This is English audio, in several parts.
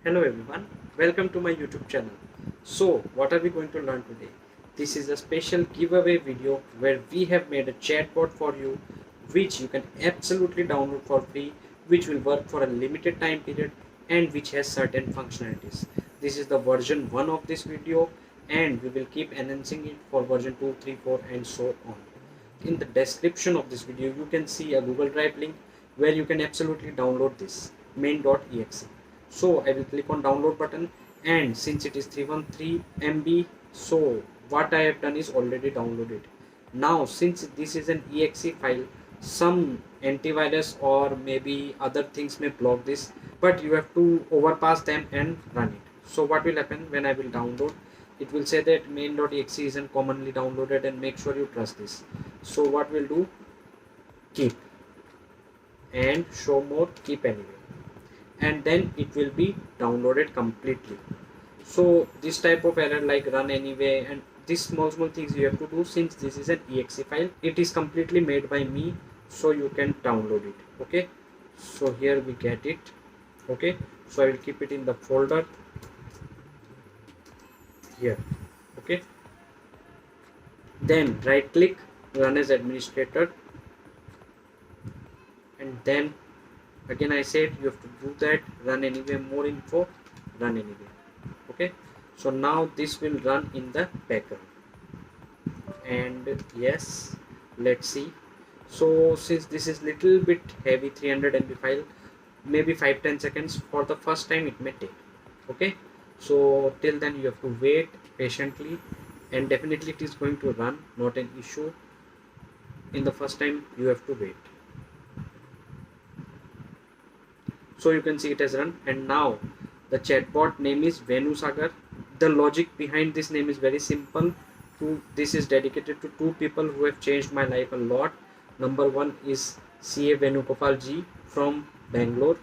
Hello everyone, welcome to my YouTube channel. So what are we going to learn today? This is a special giveaway video where we have made a chatbot for you which you can absolutely download for free, which will work for a limited time period and which has certain functionalities. This is the version 1 of this video and we will keep enhancing it for version 2, 3, 4 and so on. In the description of this video you can see a Google Drive link where you can absolutely download this main.exe. So I will click on download button, and since it is 313 MB, so what I have done is already downloaded. Now since this is an exe file, some antivirus or maybe other things may block this, but you have to overpass them and run it. So what will happen when I will download? It will say that main.exe isn't commonly downloaded and make sure you trust this. So what we'll do, keep and show more, keep anyway, and then it will be downloaded completely. So this type of error like run anyway and these small things you have to do. Since this is an exe file, it is completely made by me, so you can download it. Okay, so here we get it. Okay, so I will keep it in the folder here. Okay, then right click, run as administrator, and then again I said you have to do that, run anyway, more info, run anyway. Okay, so now this will run in the background, and yes, let's see. So since this is little bit heavy, 300 MB file, maybe 5-10 seconds for the first time it may take. Okay, so till then you have to wait patiently, and definitely it is going to run, not an issue. In the first time you have to wait. So you can see it has run, and now the chatbot name is VenuSagar. The logic behind this name is very simple. This is dedicated to two people who have changed my life a lot. Number one is CA Venugopal Ji from Bangalore,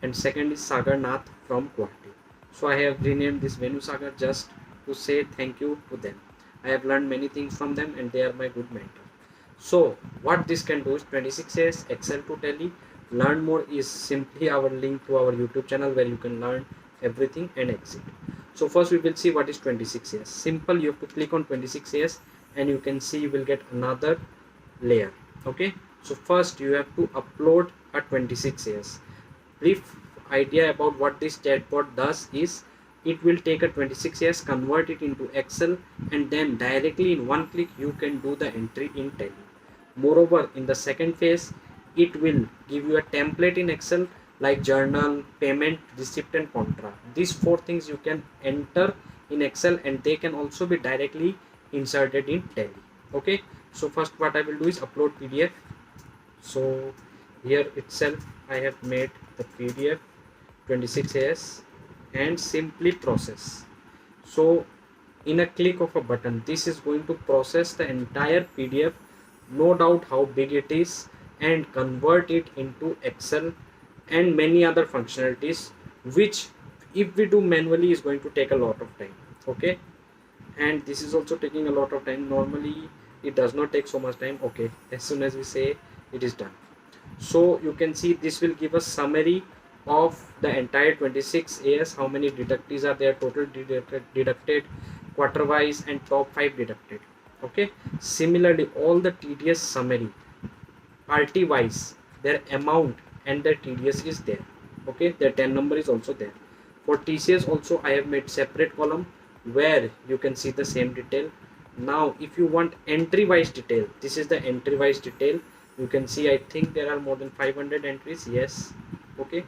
and second is Sagar Nath from Guwahati. So I have renamed this VenuSagar just to say thank you to them. I have learned many things from them and they are my good mentor. So what this can do is 26 years Excel to Tally. Learn more is simply our link to our YouTube channel where you can learn everything and exit. So first we will see what is 26 years. Simple, you have to click on 26 years and you can see you will get another layer. Okay, so first you have to upload a 26 years. Brief idea about what this chatbot does is it will take a 26 years, convert it into Excel, and then directly in one click you can do the entry in Tally. Moreover, in the second phase it will give you a template in Excel like journal, payment, receipt and contra. These four things you can enter in Excel and they can also be directly inserted in Tally. Okay, so first what I will do is upload PDF. So here itself I have made the PDF 26 years and simply process. So in a click of a button this is going to process the entire PDF, no doubt how big it is, and convert it into Excel and many other functionalities, which if we do manually is going to take a lot of time. Okay, and this is also taking a lot of time. Normally it does not take so much time. Okay, as soon as we say it is done. So you can see this will give a summary of the entire 26 years, how many deductees are there, total deducted, quarter wise and top 5 deducted. Okay, similarly all the TDS summary, party wise, their amount and their TDS is there. Okay, their 10 number is also there. For TCS also I have made separate column where you can see the same detail. Now if you want entry wise detail, this is the entry wise detail. You can see I think there are more than 500 entries. Yes. Okay,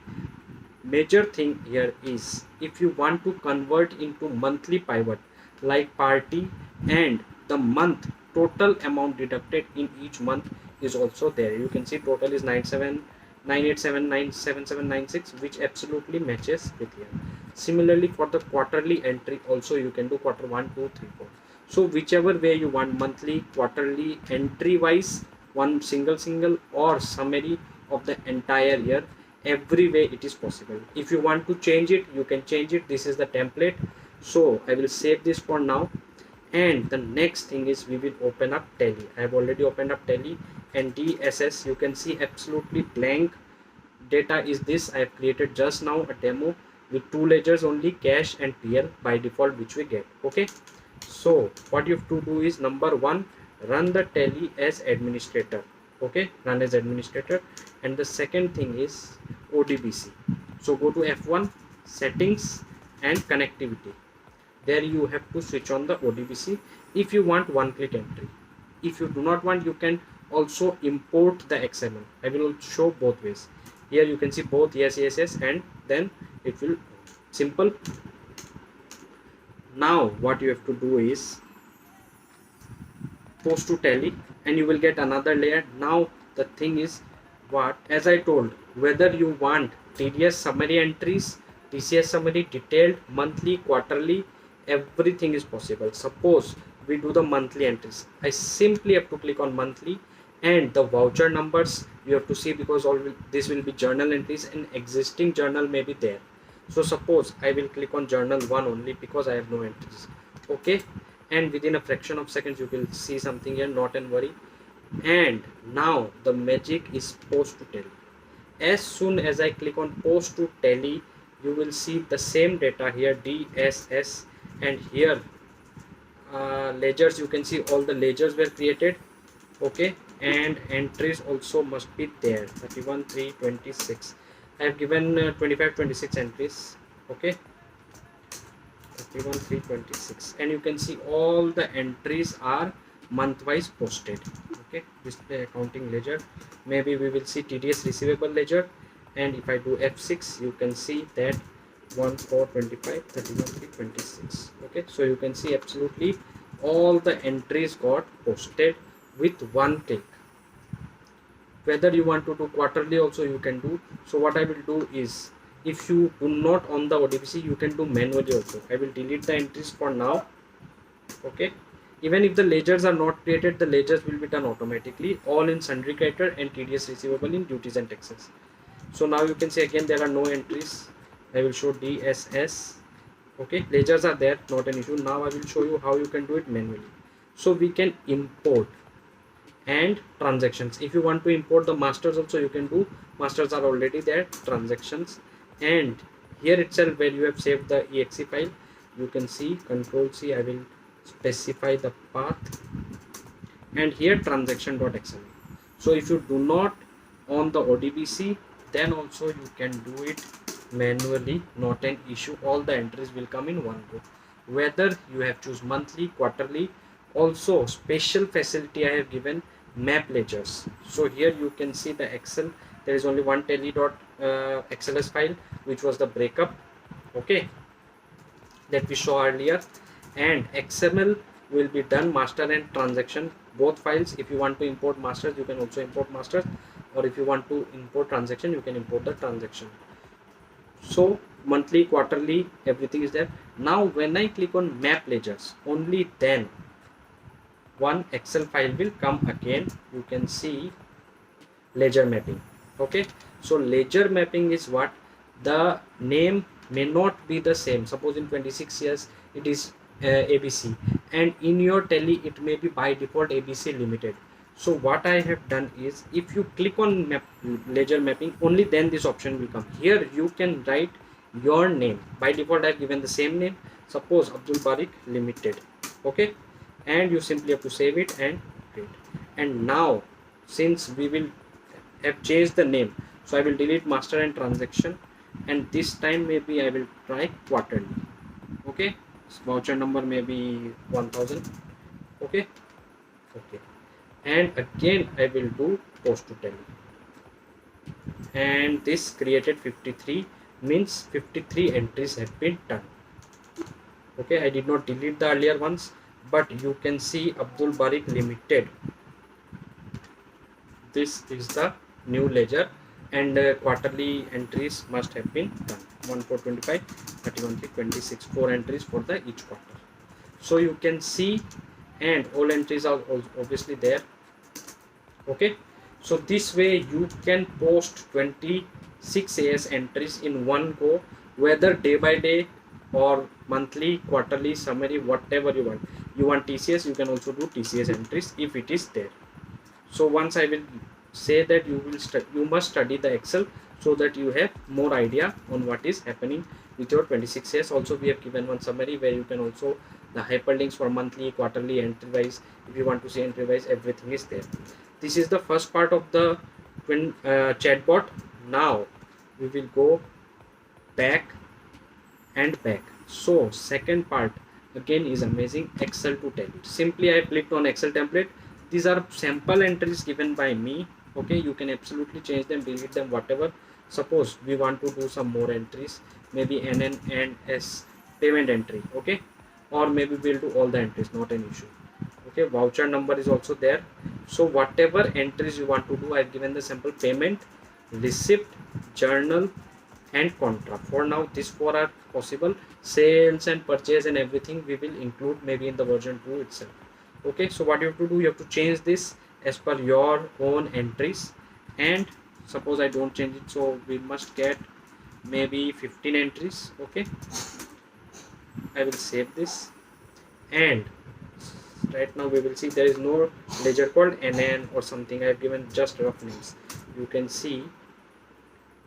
major thing here is if you want to convert into monthly pivot like party, and the month total amount deducted in each month is also there. You can see total is 987,977,976, which absolutely matches with here. Similarly for the quarterly entry also you can do quarter 1, 2, 3, 4. So whichever way you want, monthly, quarterly, entry wise, one single or summary of the entire year, every way it is possible. If you want to change it you can change it. This is the template, so I will save this for now. And the next thing is we will open up Tally. I have already opened up Tally and DSS. You can see absolutely blank data is this. I have created just now a demo with two ledgers only, cash and PL by default, which we get. Okay, so what you have to do is, number one, run the tally as administrator. Okay, run as administrator. And the second thing is ODBC. So go to F1, settings and connectivity. There you have to switch on the ODBC if you want one-click entry. If you do not want, you can also import the XML. I will show both ways. Here you can see both yes, yes, yes, and then it will simple. Now what you have to do is post to tally and you will get another layer. Now the thing is, what, as I told, whether you want TDS summary entries, TCS summary, detailed, monthly, quarterly, everything is possible. Suppose we do the monthly entries, I simply have to click on monthly, and the voucher numbers you have to see, because all this will be journal entries and existing journal may be there. So suppose I will click on journal 1 only because I have no entries. Okay, and within a fraction of seconds you will see something here, not and worry. And now the magic is post to tally. As soon as I click on post to tally, you will see the same data here, DSS, and here ledgers, you can see all the ledgers were created. Okay, and entries also must be there, 31, 3, 26. I have given 25, 26 entries. Okay, 31, 3, 26, and you can see all the entries are month wise posted. Okay, display accounting ledger, maybe we will see TDS receivable ledger, and if I do F6, you can see that 1, 4, 25, 31, 3, 26. Okay, so you can see absolutely all the entries got posted with one click. Whether you want to do quarterly also you can do. So what I will do is, if you do not on the ODBC, you can do manually also. I will delete the entries for now. Okay, even if the ledgers are not created, the ledgers will be done automatically, all in sundry creditor and TDS receivable in duties and taxes. So now you can see again there are no entries. I will show DSS. Okay, ledgers are there, not an issue. Now I will show you how you can do it manually. So we can import and transactions. If you want to import the masters also, you can do. Masters are already there, transactions, and here itself where you have saved the exe file, you can see Control C, I will specify the path, and here transaction.xml. so if you do not on the ODBC, then also you can do it manually, not an issue. All the entries will come in one go, whether you have choose monthly, quarterly. Also special facility I have given, map ledgers. So here you can see the Excel, there is only one tally.xls file, which was the breakup, okay, that we saw earlier, and XML will be done, master and transaction, both files. If you want to import masters, you can also import masters, or if you want to import transaction, you can import the transaction. So monthly, quarterly, everything is there. Now when I click on map ledgers, only then one Excel file will come again. You can see ledger mapping. Okay, so ledger mapping is what, the name may not be the same. Suppose in 26 years it is ABC, and in your tally it may be by default ABC Limited. So what I have done is, if you click on ledger mapping, only then this option will come. Here you can write your name. By default I have given the same name, suppose Abdul Barik Limited. Okay, and you simply have to save it and create. And now since we will have changed the name, so I will delete master and transaction, and this time maybe I will try quarterly. Okay, voucher number may be 1000. Okay, and again I will do post to tally, and this created 53, means 53 entries have been done. Okay, I did not delete the earlier ones, but you can see Abdul Barik Limited, this is the new ledger, and quarterly entries must have been done, 1, 4, 25, 31, 3, 26, 4 entries for the each quarter. So you can see, and all entries are obviously there. Okay, so this way you can post 26 AS entries in one go, whether day by day or monthly, quarterly, summary, whatever you want. You want TCS, you can also do TCS entries if it is there. So once I will say that you must study the Excel, so that you have more idea on what is happening. with your 26 years. Also we have given one summary where you can also the hyperlinks for monthly, quarterly, entry wise. If you want to see entry wise, everything is there. This is the first part of the chatbot. Now we will go back and back. So second part again is amazing, Excel to tell it. Simply I clicked on Excel template. These are sample entries given by me. Okay, you can absolutely change them, delete them, whatever. Suppose we want to do some more entries, maybe NN and S payment entry. Okay, or maybe we'll do all the entries, not an issue. Okay, voucher number is also there. So whatever entries you want to do, I've given the sample payment, receipt, journal and contra. For now these four are possible. Sales and purchase and everything we will include maybe in the version 2 itself. Okay, so what you have to do, you have to change this as per your own entries. And suppose I don't change it, so we must get maybe 15 entries. Okay, I will save this, and right now we will see there is no ledger called NN or something. I have given just rough names. You can see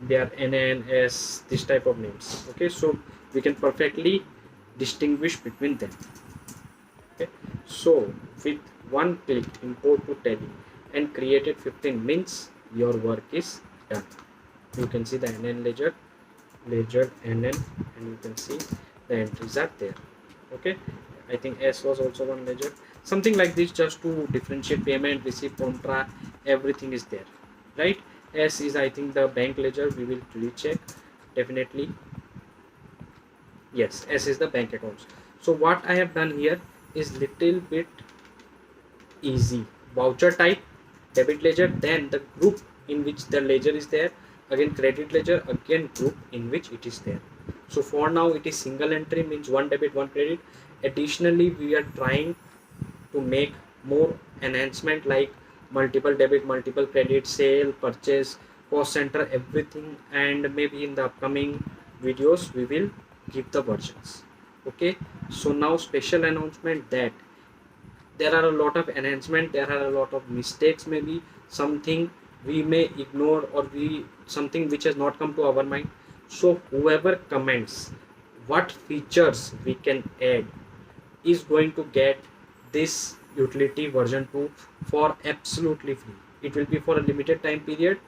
they are NNS, this type of names. Okay, so we can perfectly distinguish between them. Okay, so with one click, import to tally and created 15 means your work is done. You can see the NN ledger NN, and you can see the entries are there. Okay, I think S was also one ledger, something like this, just to differentiate payment, receipt, contra, everything is there, right? S is I think the bank ledger. We will recheck definitely. Yes, S is the bank accounts. So what I have done here is little bit easy. Voucher type, debit ledger, then the group in which the ledger is there, again credit ledger, again group in which it is there. So for now it is single entry, means one debit, one credit. Additionally we are trying to make more enhancement like multiple debit, multiple credit, sale, purchase, cost center, everything, and maybe in the upcoming videos we will give the versions. Okay, so now special announcement that there are a lot of enhancement, there are a lot of mistakes, maybe something we may ignore, or we something which has not come to our mind. So whoever comments what features we can add is going to get this utility version 2 for absolutely free. It will be for a limited time period,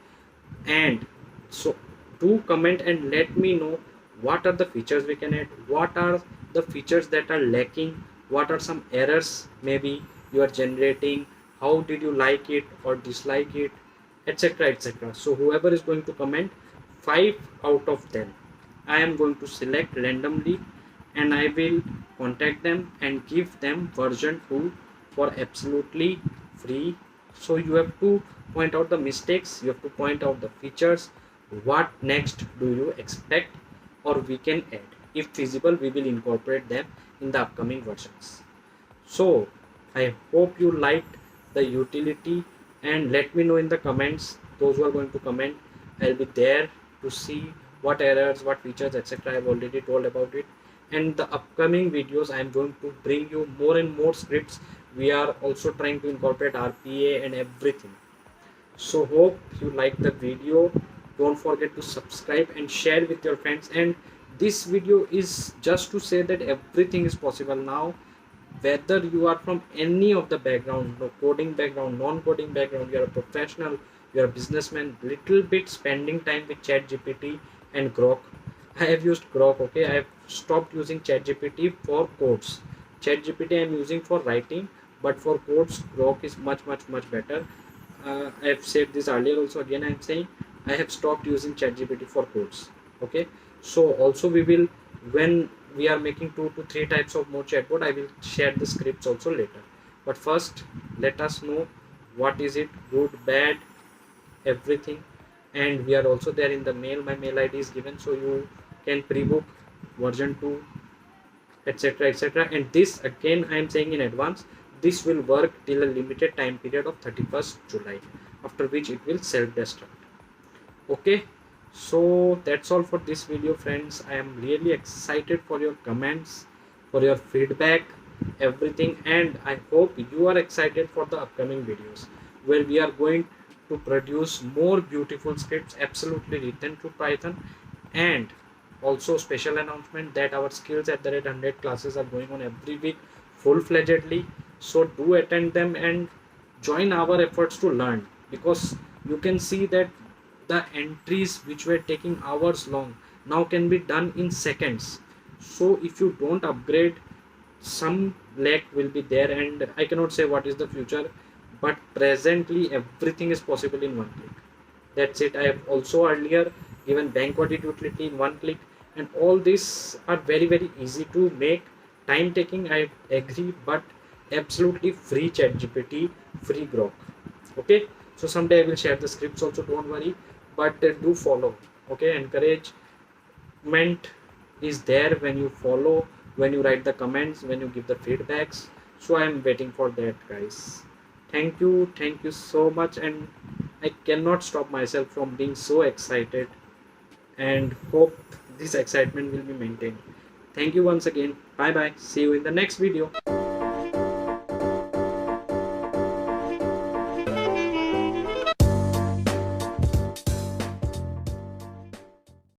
and so do comment and let me know what are the features we can add, what are the features that are lacking, what are some errors maybe you are generating, how did you like it or dislike it, etc, etc. So whoever is going to comment, 5 out of them I am going to select randomly, and I will contact them and give them version 2 for absolutely free. So you have to point out the mistakes, you have to point out the features, what next do you expect or we can add. If feasible, we will incorporate them in the upcoming versions. So I hope you liked the utility, and let me know in the comments, those who are going to comment. I'll be there to see what errors, what features, etc. I've already told about it. And the upcoming videos I am going to bring you more and more scripts. We are also trying to incorporate RPA and everything. So hope you like the video. Don't forget to subscribe and share with your friends. And this video is just to say that everything is possible now, whether you are from any of the background, no coding background, non-coding background, you are a professional, you are a businessman, little bit spending time with ChatGPT and Grok. I have used Grok. Okay, I have stopped using ChatGPT for codes. ChatGPT I am using for writing, but for codes Grok is much better. I have said this earlier also, again I am saying I have stopped using ChatGPT for codes. Okay, so also we will, when we are making 2 to 3 types of more chatbot, I will share the scripts also later. But first let us know what is it, good, bad, everything. And we are also there in the mail. My mail ID is given, so you can pre-book version 2, etc, etc. And this again I am saying in advance, this will work till a limited time period of 31st July, after which it will self-destruct. Okay, so that's all for this video, friends. I am really excited for your comments, for your feedback, everything, and I hope you are excited for the upcoming videos where we are going to produce more beautiful scripts absolutely written to Python. And also special announcement that our skills at the rate 100 classes are going on every week full-fledgedly. So do attend them and join our efforts to learn, because you can see that the entries which were taking hours long now can be done in seconds. So if you don't upgrade, some lag will be there, and I cannot say what is the future, but presently everything is possible in one click. That's it. I have also earlier given bank audit utility in one click, and all these are very easy to make. Time taking, I agree, but absolutely free. Chat GPT, free grok. Okay, so someday I will share the scripts also, don't worry, but do follow. Okay, encouragement is there when you follow, when you write the comments, when you give the feedbacks. So I am waiting for that, guys. Thank you so much, and I cannot stop myself from being so excited, and hope this excitement will be maintained. Thank you once again. Bye bye. See you in the next video.